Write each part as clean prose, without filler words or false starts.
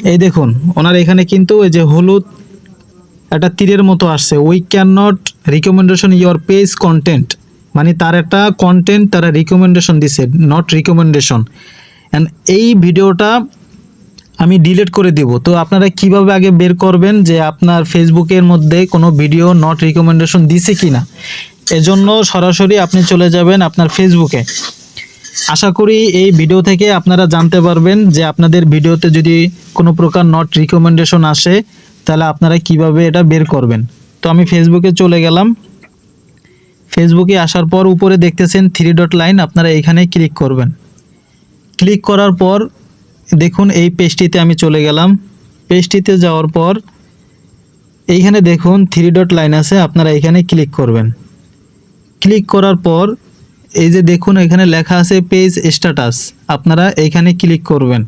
এই দেখুন ওনার এখানে কিন্তু এই যে হলুদ একটা তীরের মতো আসছে, we can not recommendation your page content, মানে তার একটা কন্টেন্ট তারা রিকমেন্ডেশন দিছে, নট রিকমেন্ডেশন। অ্যান্ড এই ভিডিওটা আমি ডিলিট করে দিব। তো আপনারা কিভাবে আগে বের করবেন যে আপনার ফেসবুকের মধ্যে কোনো ভিডিও নট রিকমেন্ডেশন দিছে কিনা, এজন্য সরাসরি আপনি চলে যাবেন আপনার ফেসবুকে। আশা করি এই ভিডিও থেকে আপনারা জানতে পারবেন যে আপনাদের ভিডিওতে যদি কোনো প্রকার নট রিকমেন্ডেশন আসে তাহলে আপনারা কিভাবে এটা বের করবেন। তো আমি ফেসবুকে চলে গেলাম। ফেসবুকে আসার পর উপরে দেখতেছেন 3 ডট লাইন, আপনারা এখানে ক্লিক করবেন। ক্লিক করার পর দেখুন এই পেজটিতে আমি চলে গেলাম। পেজটিতে যাওয়ার পর এইখানে দেখুন 3 ডট লাইন আছে, আপনারা এখানে ক্লিক করবেন। ক্লিক করার পর এই যে দেখুন এখানে লেখা আছে পেজ স্ট্যাটাস, আপনারা এইখানে ক্লিক করবেন।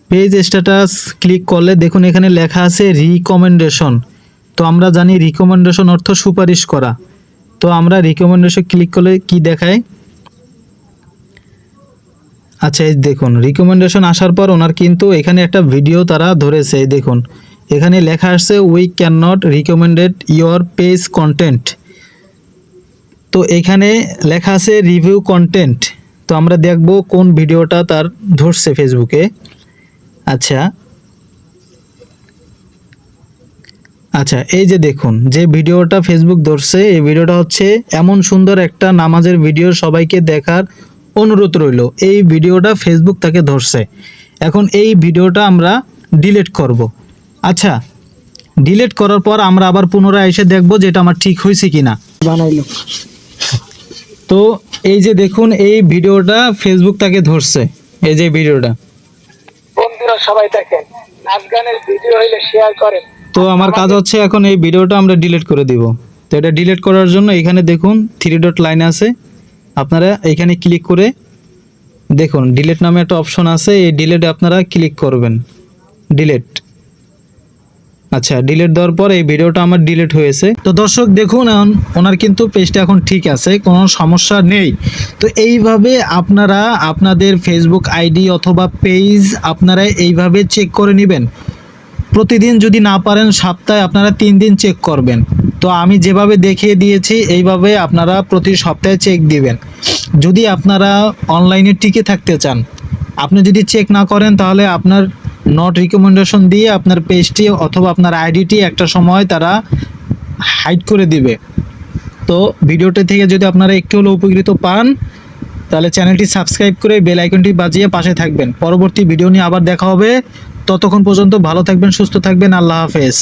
পেজ স্ট্যাটাস ক্লিক করলে দেখুন এখানে লেখা আছে রিকমেন্ডেশন। তো আমরা জানি রিকমেন্ডেশন অর্থ সুপারিশ করা। তো আমরা রিকমেন্ডেশন ক্লিক করলে কি দেখায়, আচ্ছা এই দেখুন রিকমেন্ডেশন আসার পর ওনার কিন্তু এখানে একটা ভিডিও তারা ধরেছে। এই দেখুন এখানে লেখা আসছে we can not recommended your page content. তো এখানে লেখা আছে রিভিউ কন্টেন্ট। তো আমরা দেখব কোন ভিডিওটা তার ধরছে ফেসবুকে। আচ্ছা আচ্ছা এই যে দেখুন যে ভিডিওটা ফেসবুক ধরছে, এই ভিডিওটা হচ্ছে এমন সুন্দর একটা নামাজের ভিডিও, সবাইকে দেখার অনুরোধ রইল। এই ভিডিওটা ফেসবুক তাকে ধরছে। এখন এই ভিডিওটা আমরা ডিলিট করব। আচ্ছা ডিলিট করার পর আমরা আবার পুনরায় এসে দেখব যে এটা আমার ঠিক হয়েছে কিনা। বানাইলো। তো এই যে দেখুন এই ভিডিওটা ফেসবুক তাকে ধরছে, এই যে ভিডিওটা। বন্ধুরা সবাই দেখেন, নাচ গানের ভিডিও হইলে শেয়ার করেন। তো আমার কাজ হচ্ছে এখন এই ভিডিওটা আমরা ডিলিট করে দিব। তো এটা ডিলিট করার জন্য এখানে দেখুন 3 ডট লাইন আছে, আপনারা এখানে ক্লিক করে দেখুন ডিলিট নামে একটা অপশন আছে, এই ডিলিটে আপনারা ক্লিক করবেন। ডিলিট, আচ্ছা ডিলিট দেওয়ার পর এই ভিডিওটা আমার ডিলিট হয়েছে। তো দর্শক দেখুন ওনার কিন্তু পেজটা এখন ঠিক আছে, কোনো সমস্যা নেই। তো এইভাবে আপনারা আপনাদের ফেসবুক আইডি অথবা পেজ আপনারা এইভাবে চেক করে নেবেন। প্রতিদিন যদি না পারেন সপ্তাহে আপনারা 3 দিন চেক করবেন। তো আমি যেভাবে দেখিয়ে দিয়েছি এইভাবে আপনারা প্রতি সপ্তাহে চেক দিবেন। যদি আপনারা অনলাইনে টিকে থাকতে চান, আপনি যদি চেক না করেন তাহলে আপনার নট রিকমেন্ডেশন দিয়ে আপনার পেজটি অথবা আপনার আইডিটি একটা সময় তারা হাইড করে দিবে। তো ভিডিওটি থেকে যদি আপনারা একটু হলেও উপকৃত পান তাহলে চ্যানেলটি সাবস্ক্রাইব করে বেল আইকনটি বাজিয়ে পাশে থাকবেন। পরবর্তী ভিডিও নিয়ে আবার দেখা হবে। ততক্ষণ পর্যন্ত ভালো থাকবেন, সুস্থ থাকবেন। আল্লাহ হাফেজ।